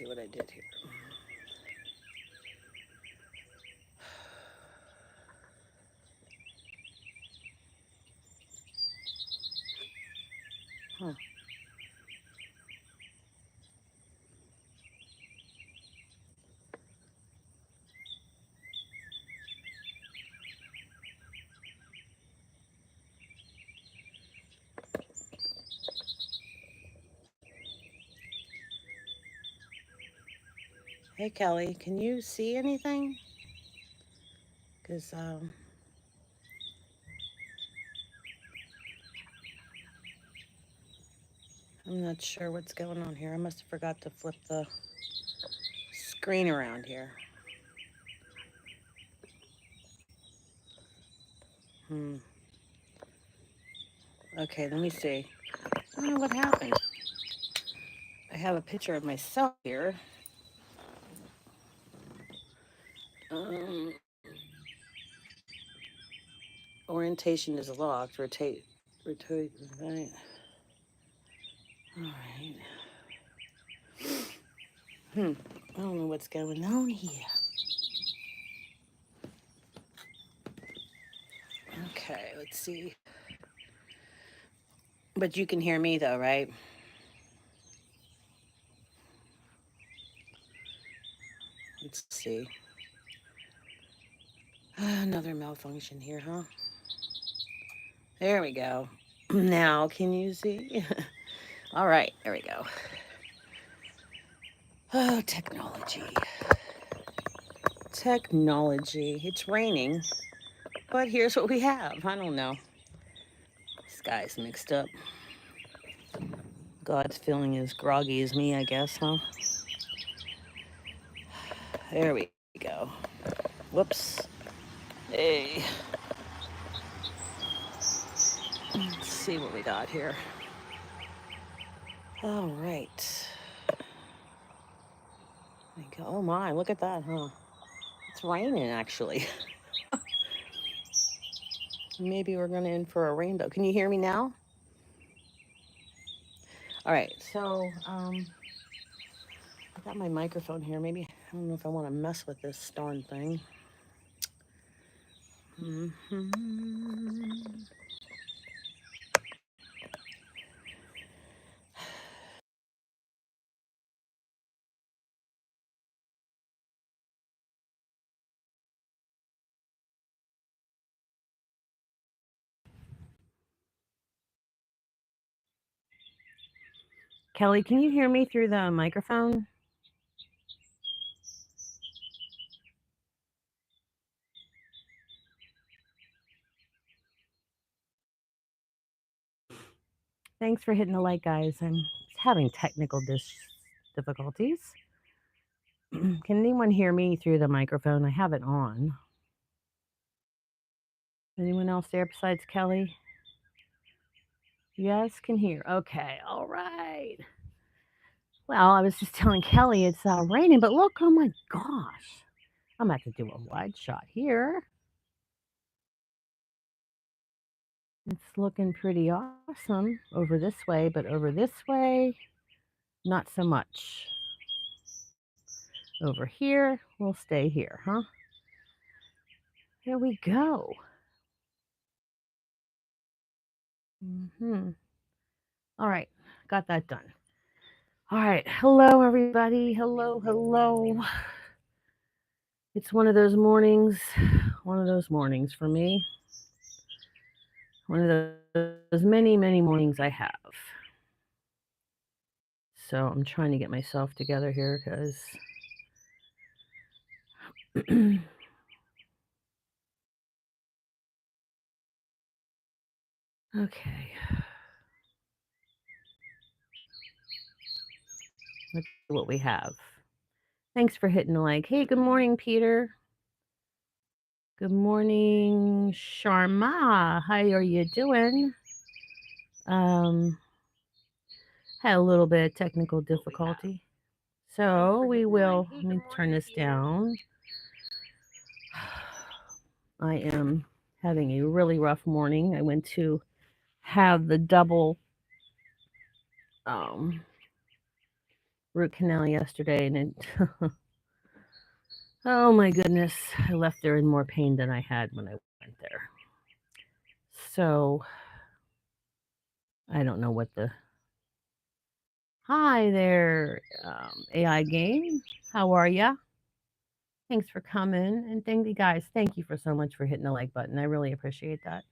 see what I did here. Huh. Hey, Kelly, can you see anything? Because I'm not sure what's going on here. I must have forgot to flip the screen around here. Hmm. Okay, let me see. I don't know what happened. I have a picture of myself here. Um, orientation is locked. Rotate. Right. All right. Hmm. I don't know what's going on here. Okay, let's see. But you can hear me though, right? Let's see. Another malfunction here, huh? There we go. Now, can you see? All right, there we go. Oh, technology. Technology. It's raining, but here's what we have. I don't know. Sky's mixed up. God's feeling as groggy as me, I guess, huh? There we go. Whoops. Hey. Let's see what we got here. All right. Oh my, look at that, huh? It's raining actually. Maybe we're gonna in for a rainbow. Can you hear me now? All right, so I got my microphone here. Maybe I don't know if I want to mess with this darn thing. Hmm. Kelly, can you hear me through the microphone? Thanks for hitting the like, guys. I'm having technical difficulties. Can anyone hear me through the microphone? I have it on. Anyone else there besides Kelly? Yes, can hear. Okay, all right. Well, I was just telling Kelly it's raining, but look, oh my gosh. I'm going to have to do a wide shot here. It's looking pretty awesome over this way, but over this way, not so much. Over here, we'll stay here, huh? There we go. All right, got that done. All right, hello, everybody. Hello. It's one of those mornings for me. One of those many mornings I have. So I'm trying to get myself together here because okay. Let's see what we have. Thanks for hitting the like. Hey, good morning, Peter. Good morning, Sharma. How are you doing? Had a little bit of technical difficulty. So we will, let me turn this down. I am having a really rough morning. I went to have the double root canal yesterday, and it, oh my goodness, I left there in more pain than I had when I went there. So I don't know what the. Hi there, AI game. How are ya? Thanks for coming, and thank you guys. Thank you for so much for hitting the like button. I really appreciate that.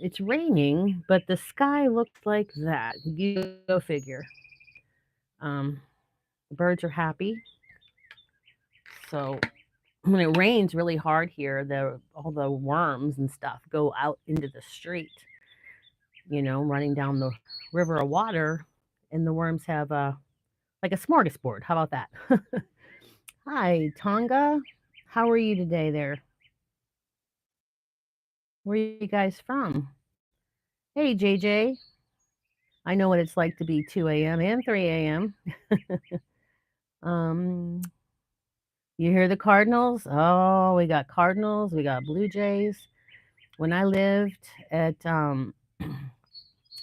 It's raining, but the sky looks like that. You go figure. Um, the birds are happy. So when it rains really hard here, all the worms and stuff go out into the street. Running down the river of water, and the worms have like a smorgasbord. How about that? Hi, Tonga. How are you today there? Where are you guys from? Hey, JJ. I know what it's like to be 2 a.m. and 3 a.m. um, you hear the Cardinals? Oh, we got Cardinals. We got Blue Jays. When I lived at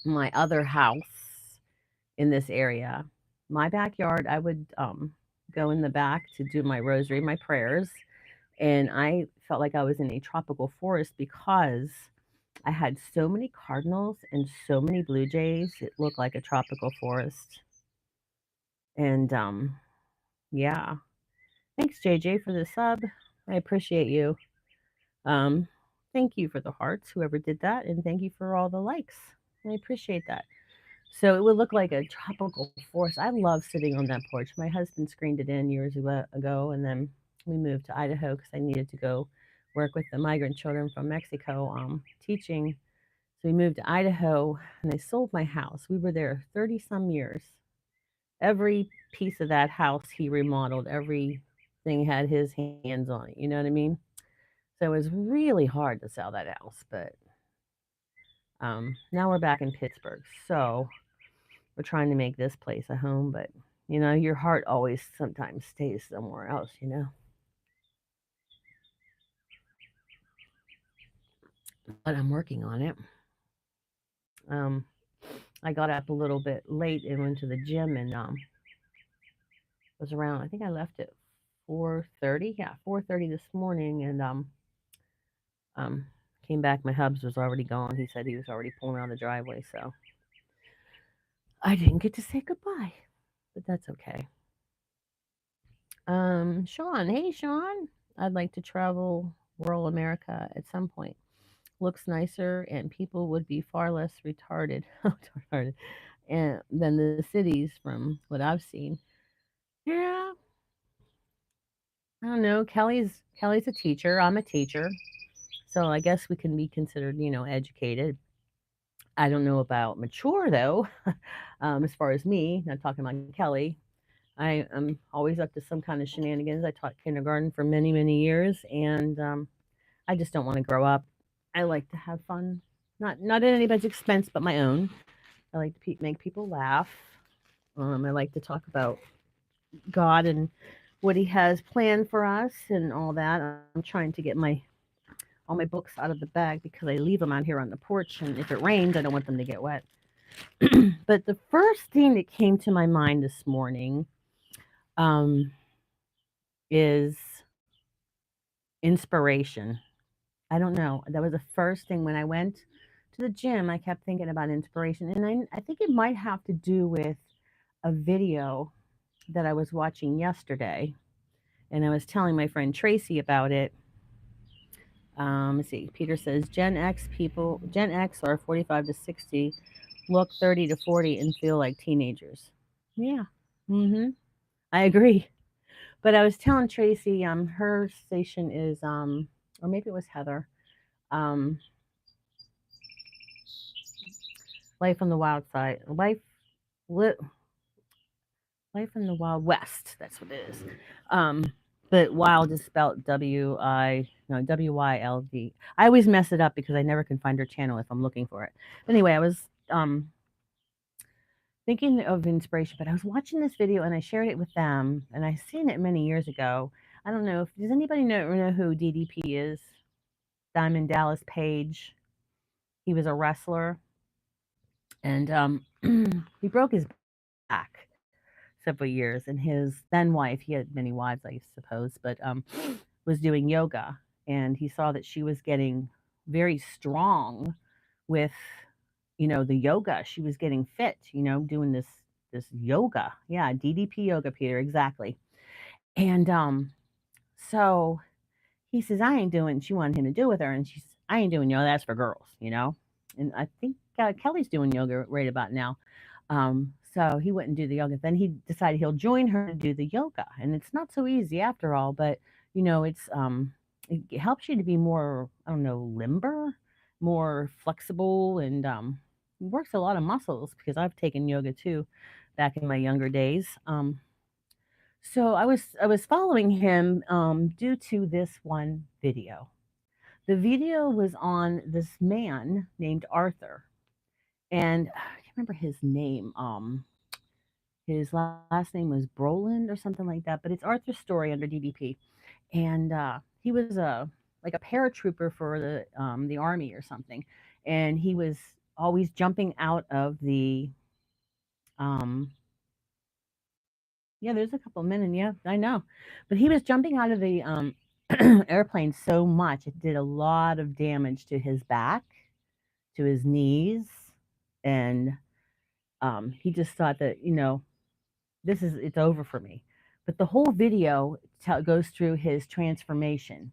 my other house in this area, my backyard, I would go in the back to do my rosary, my prayers, and I felt like I was in a tropical forest because I had so many cardinals and so many blue jays. It looked like a tropical forest. And yeah, thanks JJ for the sub. I appreciate you. Um, thank you for the hearts, whoever did that, and thank you for all the likes. I appreciate that. So it would look like a tropical forest. I love sitting on that porch. My husband screened it in years ago, and then we moved to Idaho because I needed to go work with the migrant children from Mexico, teaching. So we moved to Idaho, and I sold my house. We were there 30 some years. Every piece of that house he remodeled. Everything had his hands on it. You know what I mean? So it was really hard to sell that house, but now we're back in Pittsburgh. So we're trying to make this place a home, but your heart always sometimes stays somewhere else. But I'm working on it. Um, I got up a little bit late and went to the gym, and was around. I think I left at 4:30. Yeah, 4:30 this morning, and um, came back. My hubs was already gone. He said he was already pulling around the driveway, so I didn't get to say goodbye, but that's okay. Sean, hey Sean, I'd like to travel rural America at some point. Looks nicer, and people would be far less retarded, retarded, and than the cities from what I've seen. Yeah, I don't know. Kelly's a teacher. I'm a teacher, so I guess we can be considered, educated. I don't know about mature though. As far as me, not talking about Kelly, I am always up to some kind of shenanigans. I taught kindergarten for many, many years, and I just don't want to grow up. I like to have fun, not at anybody's expense, but my own. I like to make people laugh. I like to talk about God and what He has planned for us and all that. I'm trying to get all my books out of the bag because I leave them out here on the porch, and if it rains, I don't want them to get wet. But the first thing that came to my mind this morning um, is inspiration. I don't know. That was the first thing when I went to the gym. I kept thinking about inspiration, and I think it might have to do with a video that I was watching yesterday, and I was telling my friend Tracy about it. Let's see. Peter says Gen X are 45 to 60, look 30 to 40, and feel like teenagers. Yeah. Mm-hmm. I agree. But I was telling Tracy, her station is, or maybe it was Heather, um, Life on the Wild Side, li, Life in the Wild West. That's what it is. Um, but wild is spelled WYLD. I always mess it up because I never can find her channel if I'm looking for it. But anyway, I was thinking of inspiration, but I was watching this video and I shared it with them, and I seen it many years ago. I don't know if does anybody know who DDP is? Diamond Dallas Page. He was a wrestler, and he broke his back. several years, and his then wife, he had many wives, I suppose, but was doing yoga, and he saw that she was getting very strong with, the yoga. She was getting fit, doing this yoga. Yeah, DDP yoga, Peter, exactly. And so he says, I ain't doing, she wanted him to do with her. And she's, I ain't doing yoga. That's for girls. And I think Kelly's doing yoga right about now. So he wouldn't do the yoga. Then he decided he'll join her to do the yoga. And it's not so easy after all, but it helps you to be more, I don't know, limber, more flexible, and works a lot of muscles because I've taken yoga too back in my younger days. So I was following him due to this one video. The video was on this man named Arthur, and I can't remember his name. His last name was Broland or something like that, but it's Arthur's story under DDP, and he was a like a paratrooper for the army or something, and he was always jumping out of the um, yeah, there's a couple men, and yeah, I know. But he was jumping out of the airplane so much, it did a lot of damage to his back, to his knees, and he just thought that, it's over for me. But the whole video goes through his transformation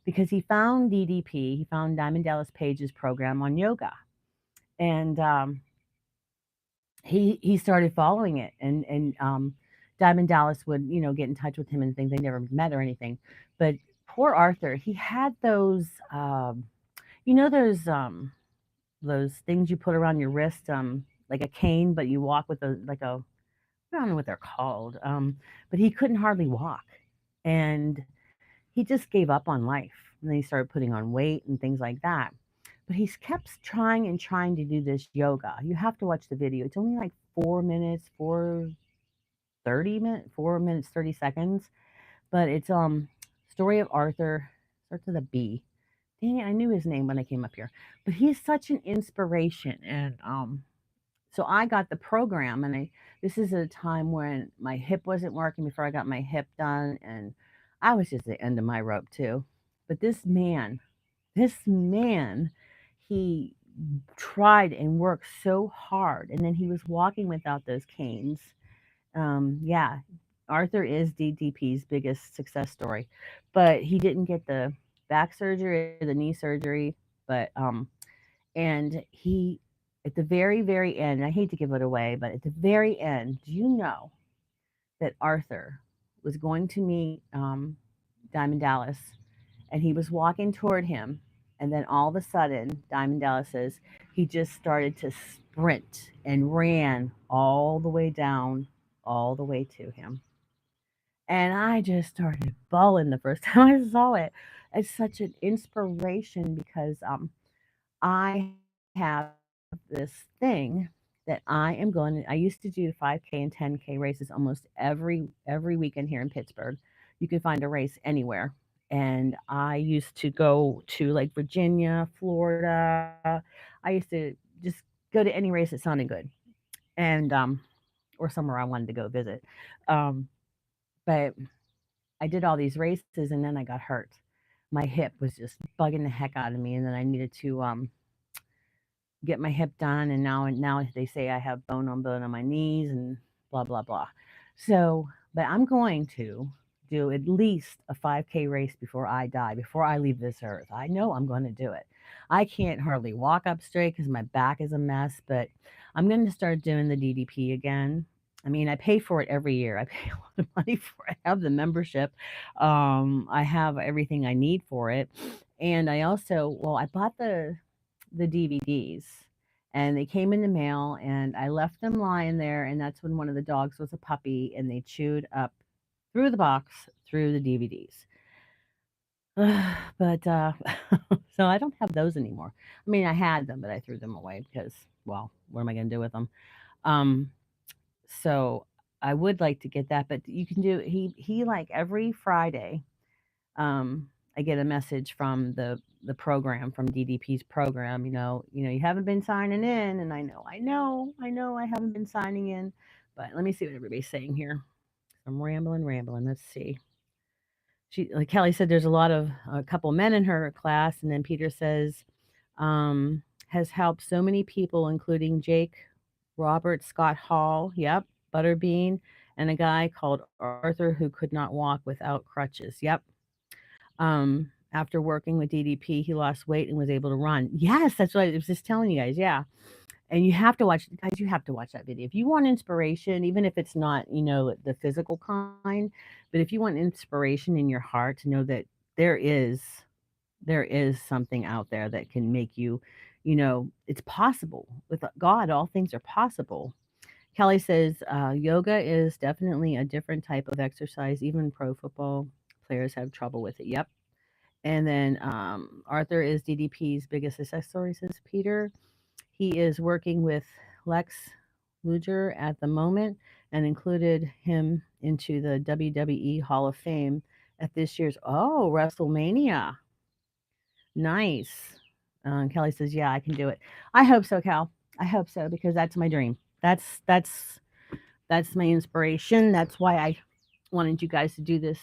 because he found DDP, he found Diamond Dallas Page's program on yoga, and he started following it, and Diamond Dallas would get in touch with him and things. They never met or anything, but poor Arthur, he had those you know those things you put around your wrist, like a cane, but you walk with a like a I don't know what they're called, but he couldn't hardly walk, and he just gave up on life, and then he started putting on weight and things like that. But he kept trying and trying to do this yoga. You have to watch the video. It's only like 4 minutes, 4 minutes 30 seconds. But it's story of Arthur, starts with a B. Dang it, I knew his name when I came up here. But he's such an inspiration, and so I got the program, and I this is a time when my hip wasn't working before I got my hip done, and I was just at the end of my rope too. But this man, he tried and worked so hard, and then he was walking without those canes. Yeah, Arthur is DDP's biggest success story, but he didn't get the back surgery or the knee surgery, but and he at the very very end, I hate to give it away, but at the very end, do you know that Arthur was going to meet Diamond Dallas, and he was walking toward him, and then all of a sudden, Diamond Dallas says he just started to sprint and ran all the way down, all the way to him. And I just started bawling the first time I saw it. It's such an inspiration because I have this thing that I am going to, I used to do 5K and 10K races almost every weekend here in Pittsburgh. You can find a race anywhere. And I used to go to like Virginia, Florida. I used to just go to any race that sounded good. And or somewhere I wanted to go visit. Um but I did all these races, and then I got hurt. My hip was just bugging the heck out of me, and then I needed to get my hip done, and now they say I have bone on my knees and blah blah blah. So, but I'm going to do at least a 5K race before I die, before I leave this earth. I know I'm going to do it. I can't hardly walk up straight because my back is a mess, but I'm going to start doing the DDP again. I mean, I pay for it every year. I pay a lot of money for it. I have the membership. I have everything I need for it. And I also, well, I bought the DVDs, and they came in the mail, and I left them lying there, and that's when one of the dogs was a puppy, and they chewed up through the box through the DVDs. But so I don't have those anymore. I mean, I had them, but I threw them away because, well, what am I going to do with them? Um, so I would like to get that, but you can do he like every Friday, I get a message from the program, from DDP's program. You haven't been signing in, and I know I haven't been signing in, But let me see what everybody's saying here. I'm rambling. Let's see. She, like Kelly said, there's a couple men in her class, and then Peter says, has helped so many people, including Jake, Robert Scott Hall, yep, Butterbean, and a guy called Arthur who could not walk without crutches, yep. After working with DDP, he lost weight and was able to run. Yes, that's what I was just telling you guys. Yeah. And you have to watch, guys, you have to watch that video. If you want inspiration, even if it's not, the physical kind, but if you want inspiration in your heart to know that there is, there is something out there that can make you, it's possible. With God, all things are possible. Kelly says yoga is definitely a different type of exercise. Even pro football players have trouble with it. Yep. And then Arthur is DDP's biggest success story, says Peter. He is working with Lex Luger at the moment and included him into the WWE Hall of Fame at this year's WrestleMania. Nice. Kelly says, "Yeah, I can do it." I hope so, Cal. I hope so because that's my dream. That's my inspiration. That's why I wanted you guys to do this.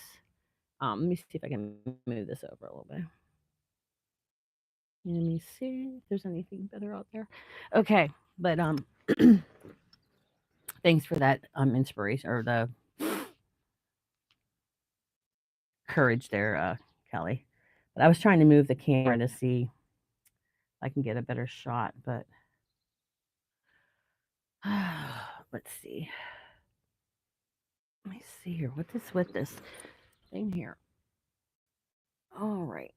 Let me see if I can move this over a little bit. Let me see if there's anything better out there. Okay, but thanks for that inspiration or the courage there, Kelly. But I was trying to move the camera to see if I can get a better shot, but let's see. Let me see here. What this with this thing here? All right,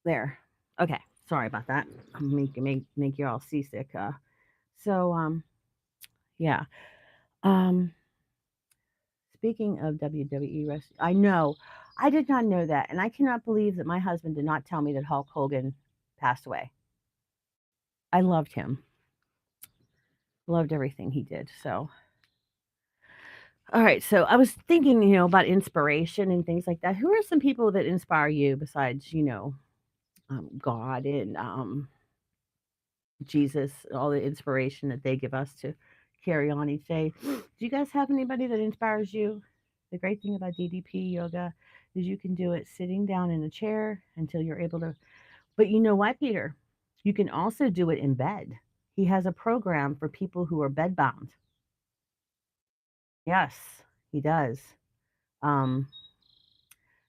there. Okay, sorry about that. Make you all seasick. So yeah. Um, Speaking of WWE wrestling, I know I did not know that, and I cannot believe that my husband did not tell me that Hulk Hogan passed away. I loved him, loved everything he did. So, all right. So I was thinking, about inspiration and things like that. Who are some people that inspire you besides, God and Jesus, all the inspiration that they give us to carry on each day? Do you guys have anybody that inspires you? The great thing about DDP yoga is you can do it sitting down in a chair until you're able to. But you know what, Peter? You can also do it in bed. He has a program for people who are bedbound. Yes, he does. Um,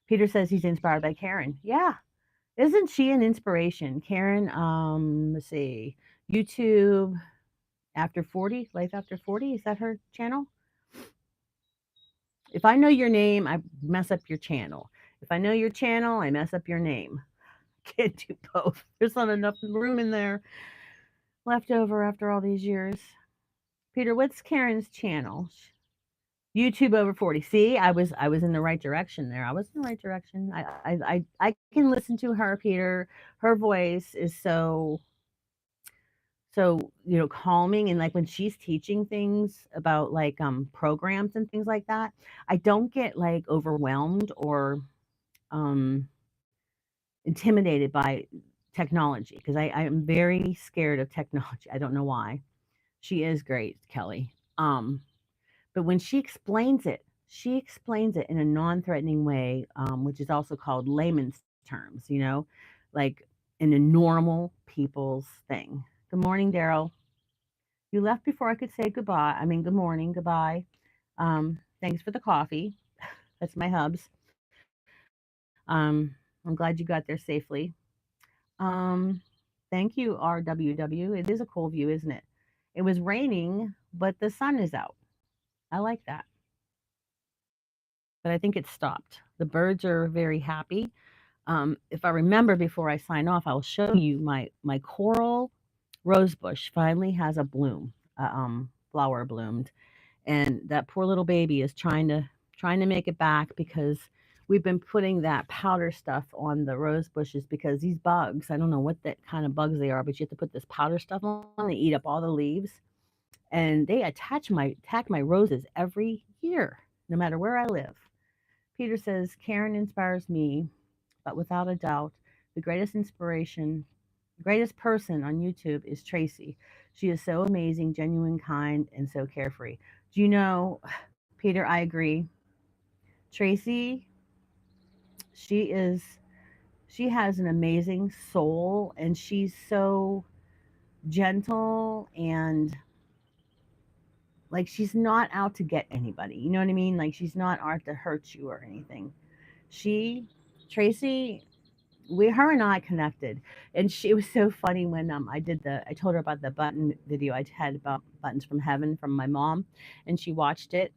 Peter says he's inspired by Karen. Yeah. Isn't she an inspiration? Karen, let's see, YouTube after 40, Life After 40. Is that her channel? If I know your name, I mess up your channel. If I know your channel, I mess up your name. Can't do both. There's not enough room in there left over after all these years. Peter, what's Karen's channel? YouTube over 40. See, I was in the right direction there. I was in the right direction. I can listen to her, Peter. Her voice is so calming, and like when she's teaching things about like programs and things like that, I don't get like overwhelmed or um intimidated by technology because I am very scared of technology. I don't know why. She is great, Kelly. But when she explains it in a non-threatening way, which is also called layman's terms, like in a normal people's thing. Good morning, Daryl. You left before I could say goodbye. I mean, good morning, goodbye. Thanks for the coffee. That's my hubs. I'm glad you got there safely. Um, Thank you, RWW. It is a cool view, isn't it? It was raining, but the sun is out. I like that. But I think it stopped. The birds are very happy. If I remember before I sign off, I'll show you my coral rose bush finally has a bloom, flower bloomed, and that poor little baby is trying to make it back because we've been putting that powder stuff on the rose bushes because these bugs, I don't know what that kind of bugs they are, but you have to put this powder stuff on. They eat up all the leaves, and they attack my roses every year, no matter where I live. Peter says Karen inspires me, but without a doubt, the greatest inspiration, the greatest person on YouTube is Tracy. She is so amazing, genuine, kind, and so carefree. Do you know, Peter? I agree. Tracy, she is. She has an amazing soul, and she's so gentle and like she's not out to get anybody. You know what I mean? Like she's not out to hurt you or anything. She, Tracy, her and I connected, and it was so funny when I told her about the button video I had about buttons from heaven from my mom, and she watched it,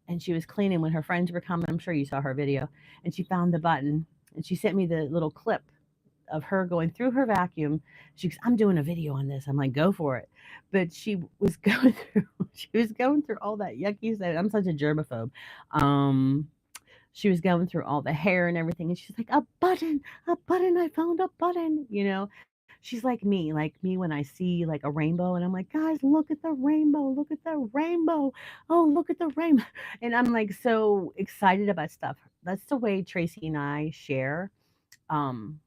and she was cleaning when her friends were coming. I'm sure you saw her video, and she found the button, and she sent me the little clip of her going through her vacuum. She goes, "I'm doing a video on this." I'm like, "Go for it." But she was going through all that yucky stuff. I'm such a germaphobe. Um, she was going through all the hair and everything, and she's like, a button, I found a button, you know. She's like me when I see like a rainbow, and I'm like, guys, look at the rainbow, look at the rainbow, oh, look at the rainbow, and I'm like so excited about stuff. That's the way Tracy and I share. Um,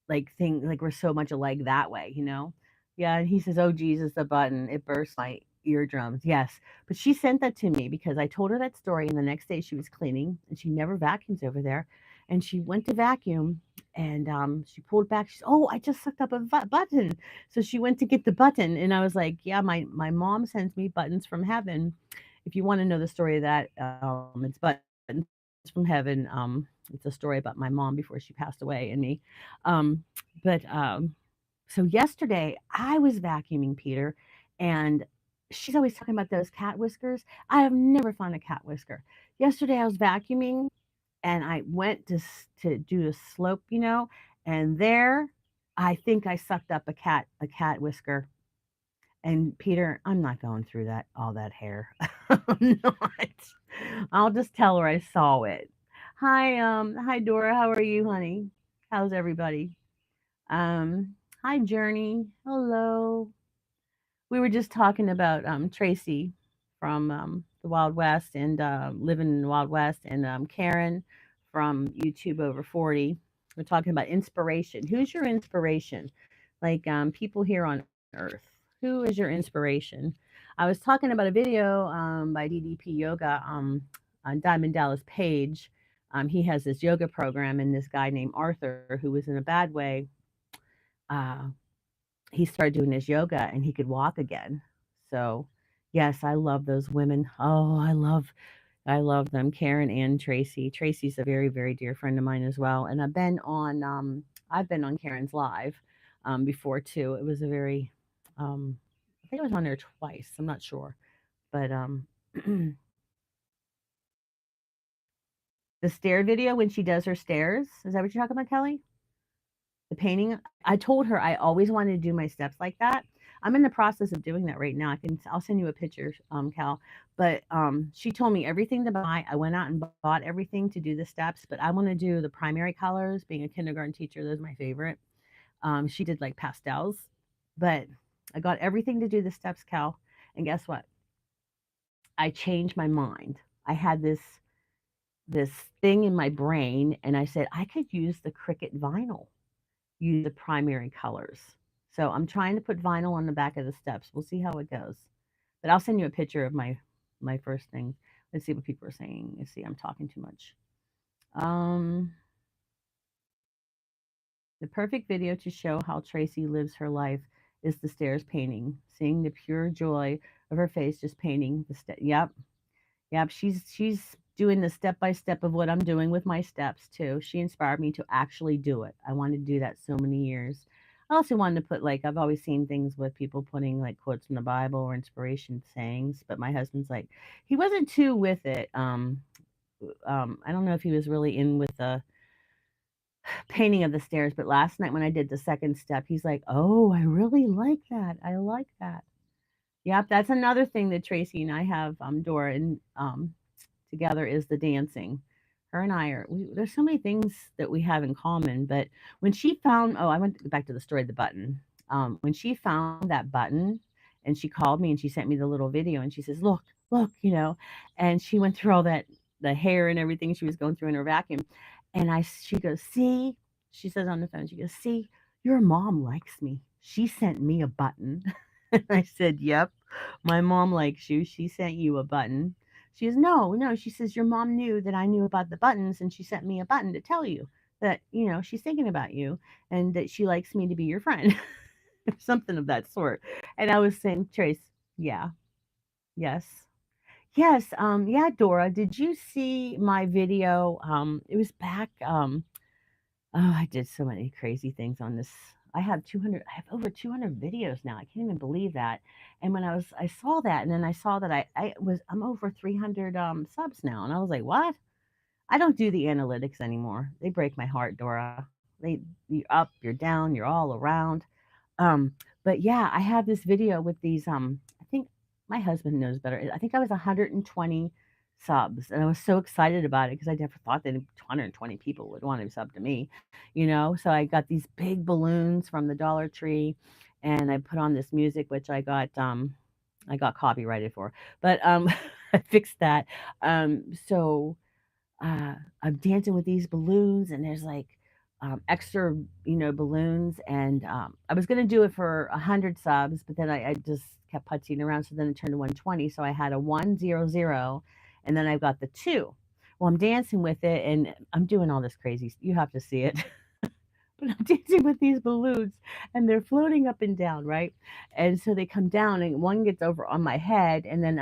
like we're so much alike that way, you know? Yeah, and he says, "Oh Jesus, the button, it burst my eardrums." Yes. But she sent that to me because I told her that story and the next day she was cleaning and she never vacuums over there. And she went to vacuum and she pulled back. She's, "Oh, I just sucked up a button." So she went to get the button and I was like, "Yeah, my mom sends me buttons from heaven." If you want to know the story of that, it's buttons from heaven. It's a story about my mom before she passed away and me. But so yesterday I was vacuuming Peter, and she's always talking about those cat whiskers. I have never found a cat whisker. Yesterday I was vacuuming, and I went to do a slope, you know, and there I think I sucked up a cat whisker. And Peter, I'm not going through that all that hair. I'm not. I'll just tell her I saw it. Hi Dora, how are you, honey? How's everybody? Hi Journey. Hello. We were just talking about Tracy from the Wild West and living in the Wild West, and Karen from YouTube over 40. We're talking about inspiration. Who's your inspiration? Like people here on Earth. Who is your inspiration? I was talking about a video by DDP Yoga on Diamond Dallas Page. He has this yoga program, and this guy named Arthur, who was in a bad way, uh, he started doing his yoga and he could walk again. So, yes, I love those women. Oh, I love them, Karen and Tracy. Tracy's a very very dear friend of mine as well, and I've been on Karen's live before too. It was a very I think I was on there twice. I'm not sure, but the stair video when she does her stairs, is that what you're talking about, Kelly? The painting. I told her I always wanted to do my steps like that. I'm in the process of doing that right now. I'll send you a picture, Cal. But she told me everything to buy. I went out and bought everything to do the steps, but I want to do the primary colors. Being a kindergarten teacher, those are my favorite. She did like pastels, but I got everything to do the steps, Cal. And guess what? I changed my mind. I had this thing in my brain, and I said I could use the Cricut vinyl, use the primary colors. So I'm trying to put vinyl on the back of the steps. We'll see how it goes. But I'll send you a picture of my first thing. Let's see what people are saying. Let's see, I'm talking too much. Um, the perfect video to show how Tracy lives her life is the stairs painting, seeing the pure joy of her face just painting the Yep, yep. She's doing the step by step of what I'm doing with my steps too. She inspired me to actually do it. I wanted to do that so many years. I also wanted to put like I've always seen things with people putting like quotes from the Bible or inspiration sayings, but my husband's like he wasn't too with it. I don't know if he was really in with the painting of the stairs, but last night when I did the second step, he's like, "Oh, I really like that. I like that." Yep, that's another thing that Tracy and I have, Dora, and together is the dancing. Her and I there's so many things that we have in common. But when she found, I went back to the story of the button. When she found that button and she called me and she sent me the little video and she says, "Look, look," and she went through all that, the hair and everything she was going through in her vacuum. And she goes, "See," she says on the phone, she goes, "See, your mom likes me. She sent me a button." I said, "Yep, my mom likes you. She sent you a button." She goes, "No, no." She says, "Your mom knew that I knew about the buttons, and she sent me a button to tell you that, she's thinking about you and that she likes me to be your friend." Something of that sort. And I was saying, Trace, yeah, yes. Yes, yeah, Dora, did you see my video? It was back, oh, I did so many crazy things on this. I have over 200 videos now. I can't even believe that. And when I saw that, and then I saw that I'm over 300 subs now, and I was like, what? I don't do the analytics anymore. They break my heart, Dora. You're up, you're down, you're all around. Um, but yeah, I have this video with these. I think my husband knows better. I think I was 120 subs, and I was so excited about it because I never thought that 120 people would want to sub to me, So I got these big balloons from the Dollar Tree, and I put on this music, which I got copyrighted for, but I fixed that. So uh, I'm dancing with these balloons, and there's like extra, balloons. And I was gonna do it for 100 subs, but then I just kept putzing around. So then it turned to 120. So I had a 100, and then I've got the two. Well, I'm dancing with it, and I'm doing all this crazy. You have to see it. But I'm dancing with these balloons and they're floating up and down, right? And so they come down and one gets over on my head and then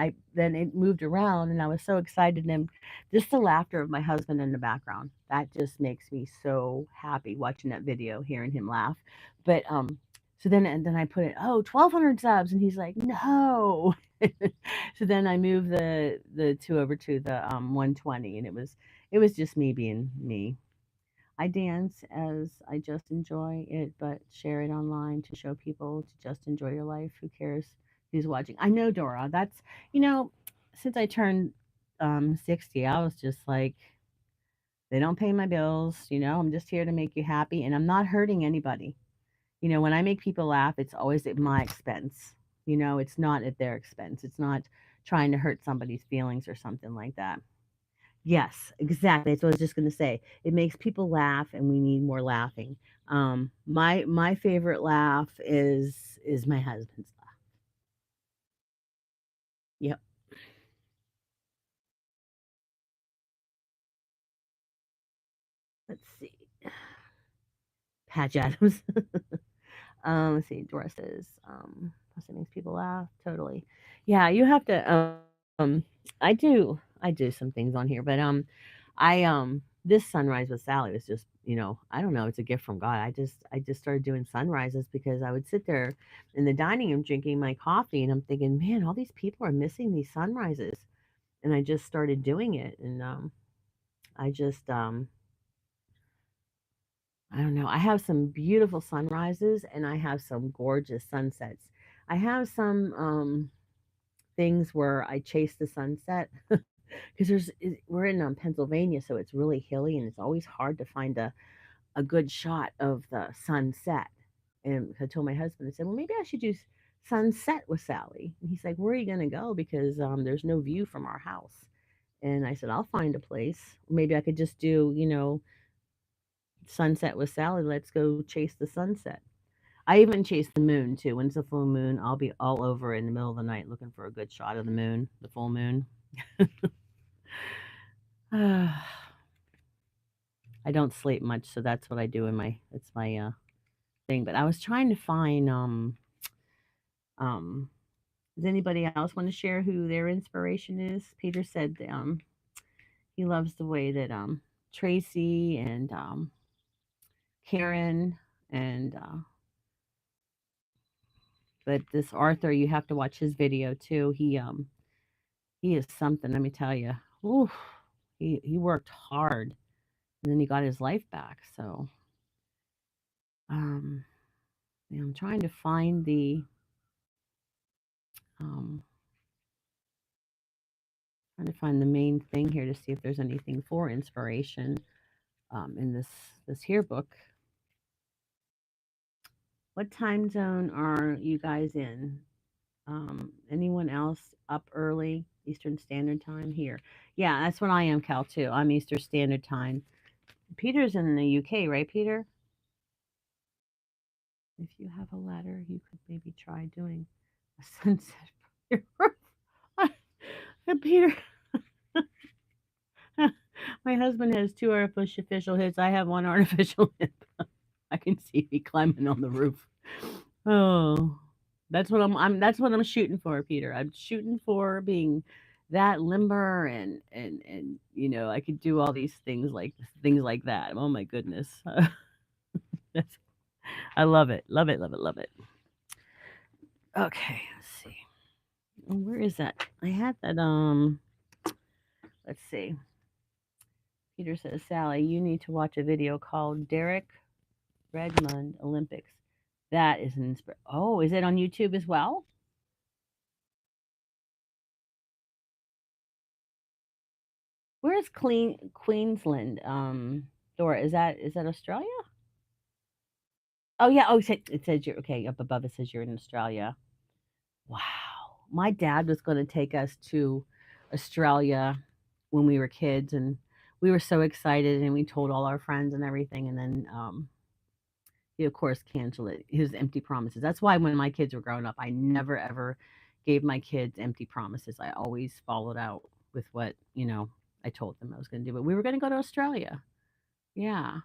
it moved around and I was so excited and just the laughter of my husband in the background. That just makes me so happy watching that video, hearing him laugh. But so then I put it, 1,200 subs and he's like, "No." So then I moved the two over to the 120 and it was just me being me. I dance as I just enjoy it, but share it online to show people to just enjoy your life. Who cares who's watching? I know, Dora. You know, since I turned 60, I was just like, they don't pay my bills. I'm just here to make you happy and I'm not hurting anybody. When I make people laugh, it's always at my expense. It's not at their expense. It's not trying to hurt somebody's feelings or something like that. Yes, exactly. That's what I was just gonna say. It makes people laugh, and we need more laughing. My favorite laugh is my husband's laugh. Yep. Let's see. Patch Adams. Let's see. Dora says, plus it makes people laugh. Totally. Yeah, you have to. I do some things on here, but this sunrise with Sally was just, I don't know. It's a gift from God. I just started doing sunrises because I would sit there in the dining room drinking my coffee, and I'm thinking, man, all these people are missing these sunrises, and I just started doing it, and I just I don't know. I have some beautiful sunrises and I have some gorgeous sunsets. I have some things where I chase the sunset because we're in Pennsylvania, so it's really hilly and it's always hard to find a good shot of the sunset. And I told my husband, I said, well, maybe I should do sunset with Sally. And he's like, where are you going to go? Because there's no view from our house. And I said, I'll find a place. Maybe I could just do, sunset with Sally. Let's go chase the sunset. I even chase the moon too. When it's a full moon, I'll be all over in the middle of the night looking for a good shot of the moon, the full moon. I don't sleep much, so that's what I do in my it's my thing. But I was trying to find um does anybody else want to share who their inspiration is? Peter said he loves the way that Tracy and Karen and but this Arthur, you have to watch his video too. He is something, let me tell you. Ooh, he worked hard and then he got his life back. So, um, yeah, I'm um, trying to find the main thing here to see if there's anything for inspiration in this here book. What time zone are you guys in? Anyone else up early? Eastern Standard Time here. Yeah, that's what I am, Cal, too. I'm Eastern Standard Time. Peter's in the UK, right, Peter? If you have a letter, you could maybe try doing. sunset from your roof. And Peter, my husband has two artificial hits. I have one artificial hip. I can see me climbing on the roof. Oh, that's what I'm shooting for, Peter. I'm shooting for being that limber and I could do all these things like that. Oh my goodness. That's I love it. Love it, love it, love it. Okay, let's see. Where is that? I had that let's see. Peter says, Sally, you need to watch a video called Derek Redmond Olympics. That is an inspiration. Oh, is it on YouTube as well? Where's Queensland? Dora, is that Australia? Oh yeah. Oh, it says you're okay. Up above it says you're in Australia. Wow. My dad was going to take us to Australia when we were kids, and we were so excited, and we told all our friends and everything, and then he of course canceled it. His empty promises. That's why when my kids were growing up, I never ever gave my kids empty promises. I always followed out with what I told them I was going to do. But we were going to go to Australia. Yeah.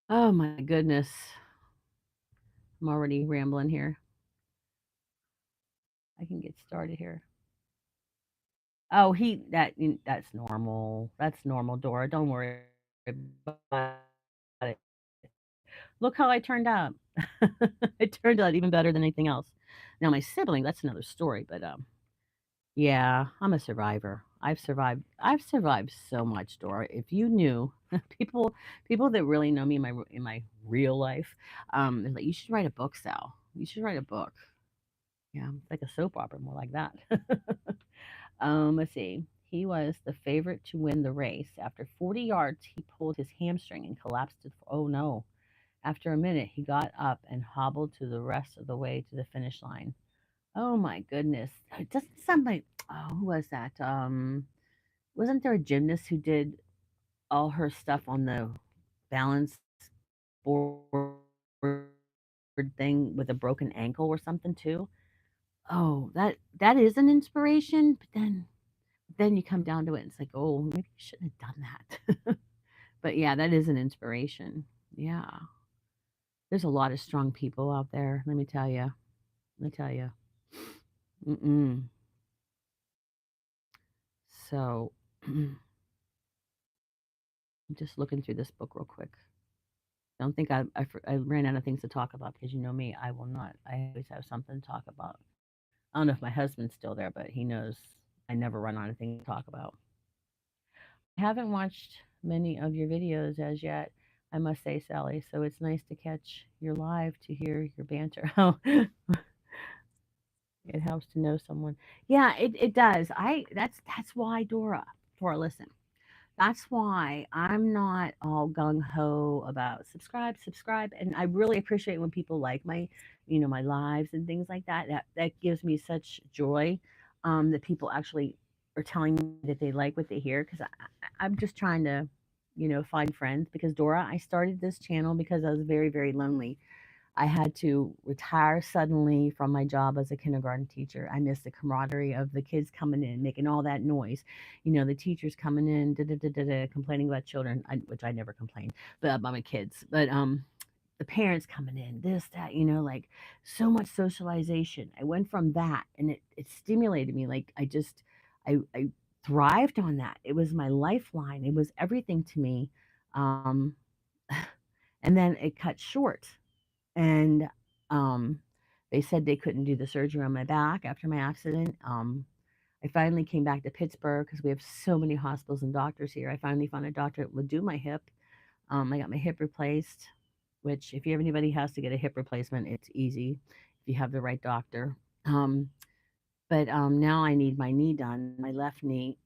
Oh my goodness. I'm already rambling here. I can get started here. Oh, that's normal. That's normal, Dora. Don't worry about it. Look how I turned out. I turned out even better than anything else. Now my sibling, that's another story, but yeah, I'm a survivor. I've survived so much, Dora. If you knew people that really know me in my real life, they're like, you should write a book, Sal. You should write a book. Yeah, it's like a soap opera, more like that. Let's see. He was the favorite to win the race. After 40 yards, he pulled his hamstring and collapsed. Oh no. After a minute, he got up and hobbled to the rest of the way to the finish line. Oh my goodness. It doesn't sound like, oh, who was that? Wasn't there a gymnast who did all her stuff on the balance board thing with a broken ankle or something too? Oh, that is an inspiration, but then you come down to it, and it's like, oh, maybe you shouldn't have done that. But yeah, that is an inspiration. Yeah, there's a lot of strong people out there. Let me tell you. Let me tell you. Mm-mm. So, I'm just looking through this book real quick. Don't think I ran out of things to talk about because you know me, I will not. I always have something to talk about. I don't know if my husband's still there, but he knows I never run out of things to talk about. I haven't watched many of your videos as yet, I must say, Sally. So it's nice to catch your live to hear your banter. Oh, it helps to know someone. Yeah, it does. That's why Dora, listen. That's why I'm not all gung ho about subscribe, and I really appreciate when people like my lives and things like that. That gives me such joy, that people actually are telling me that they like what they hear because I'm just trying to, find friends. Because Dora, I started this channel because I was very very lonely. I had to retire suddenly from my job as a kindergarten teacher. I missed the camaraderie of the kids coming in, making all that noise. The teachers coming in, da da da da da, complaining about children, which I never complained, but about my kids. But the parents coming in, this, that, like so much socialization. I went from that, and it stimulated me. Like I thrived on that. It was my lifeline. It was everything to me. Um, and then it cut short and they said they couldn't do the surgery on my back after my accident. I finally came back to Pittsburgh because we have so many hospitals and doctors here. I finally found a doctor that would do my hip. I got my hip replaced, which if you have anybody who has to get a hip replacement, it's easy if you have the right doctor. Um, but now I need my knee done, my left knee.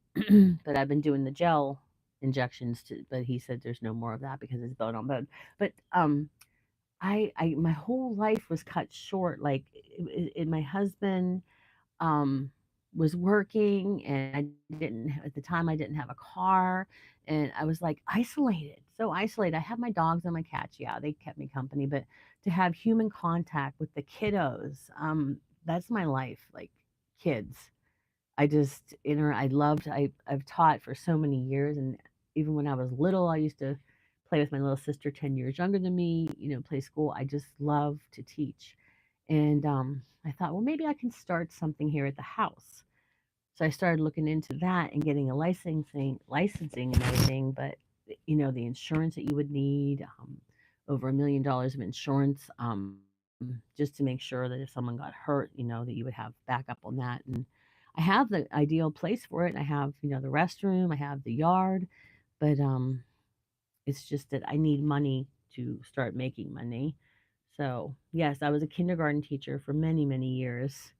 But I've been doing the gel injections but he said there's no more of that because it's bone on bone. But I my whole life was cut short. Like, my husband was working, and I didn't at the time I didn't have a car, and I was like isolated. so isolated. I have my dogs and my cats. Yeah, they kept me company, but to have human contact with the kiddos, that's my life. Like kids, I've taught for so many years, and even when I was little, I used to play with my little sister, 10 years younger than me. Play school. I just love to teach, and I thought, well, maybe I can start something here at the house. So I started looking into that and getting a licensing and everything. But the insurance that you would need, over $1 million of insurance, just to make sure that if someone got hurt, that you would have backup on that. And I have the ideal place for it. I have the restroom, I have the yard, but it's just that I need money to start making money. So yes, I was a kindergarten teacher for many, many years.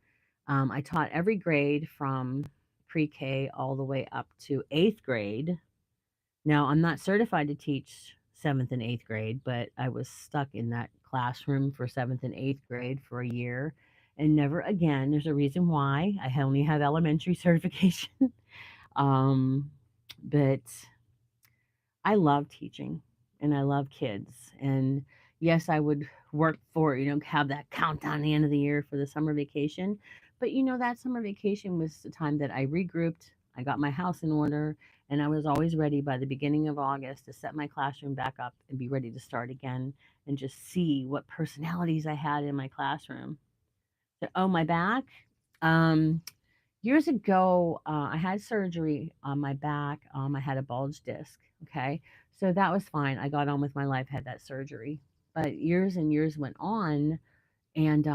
I taught every grade from pre-K all the way up to eighth grade. Now, I'm not certified to teach seventh and eighth grade, but I was stuck in that classroom for seventh and eighth grade for a year and never again. There's a reason why I only have elementary certification. um, but I love teaching and I love kids. And yes, I would work for, have that countdown the end of the year for the summer vacation. But that summer vacation was the time that I regrouped, I got my house in order, and I was always ready by the beginning of August to set my classroom back up and be ready to start again and just see what personalities I had in my classroom. So, oh, my back. Um, Years ago, I had surgery on my back. I had a bulge disc. Okay. So that was fine. I got on with my life, had that surgery. But years and years went on, and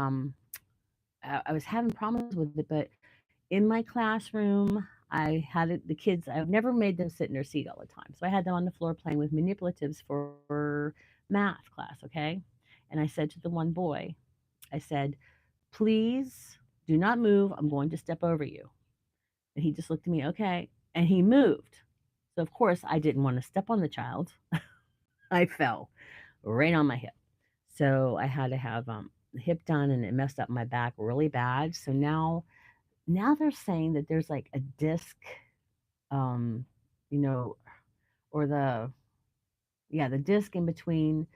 I was having problems with it. But in my classroom, I had the kids, I've never made them sit in their seat all the time. So I had them on the floor playing with manipulatives for math class. Okay. And I said to the one boy, I said, please do not move. I'm going to step over you. And he just looked at me, okay. And he moved. So, of course, I didn't want to step on the child. I fell right on my hip. So, I had to have the hip done and it messed up my back really bad. So, now they're saying that there's like a disc, um, you know, or the disc in between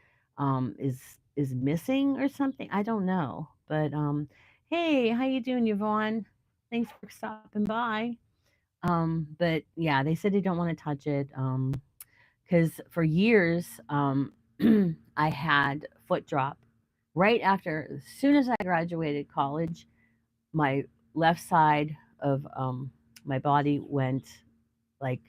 is missing or something. I don't know. But hey, how you doing, Yvonne? Thanks for stopping by. But yeah, they said they don't want to touch it. Because for years, I had foot drop right after, as soon as I graduated college, my left side of my body went like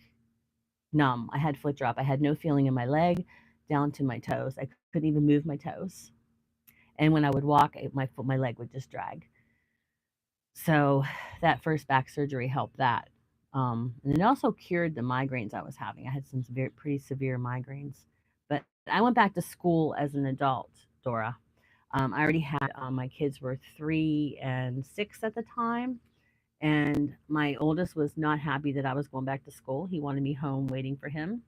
numb. I had foot drop. I had no feeling in my leg down to my toes. I couldn't even move my toes. And when I would walk, my leg would just drag. So that first back surgery helped that. And it also cured the migraines I was having. I had some pretty severe migraines. But I went back to school as an adult, Dora. I already had, my kids were 3 and 6 at the time. And my oldest was not happy that I was going back to school. He wanted me home waiting for him.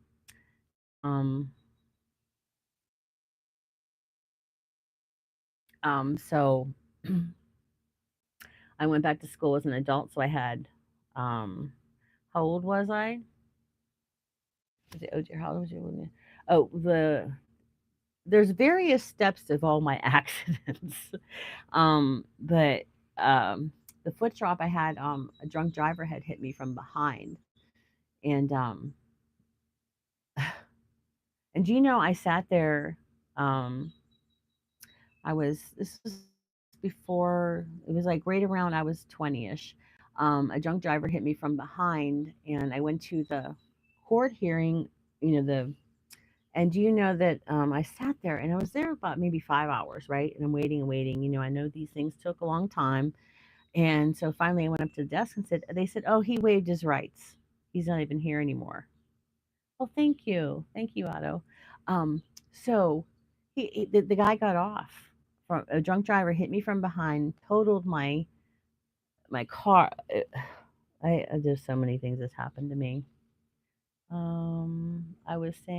Um, so I went back to school as an adult. So I had, how old was I? Was it, oh dear, how old was you? Oh, there's various steps of all my accidents. But the foot drop I had, a drunk driver had hit me from behind, and and do you know I sat there. Um, this was before, it was like right around I was 20ish. A drunk driver hit me from behind, and I went to the court hearing. The And do you know that I sat there and I was there about maybe 5 hours, right? And I'm waiting and waiting. I know these things took a long time. And so finally I went up to the desk and they said, oh, he waived his rights. He's not even here anymore. Oh, thank you. Thank you, Otto. So the guy got off. From a drunk driver hit me from behind, totaled my car. There's so many things that's happened to me. I was saying.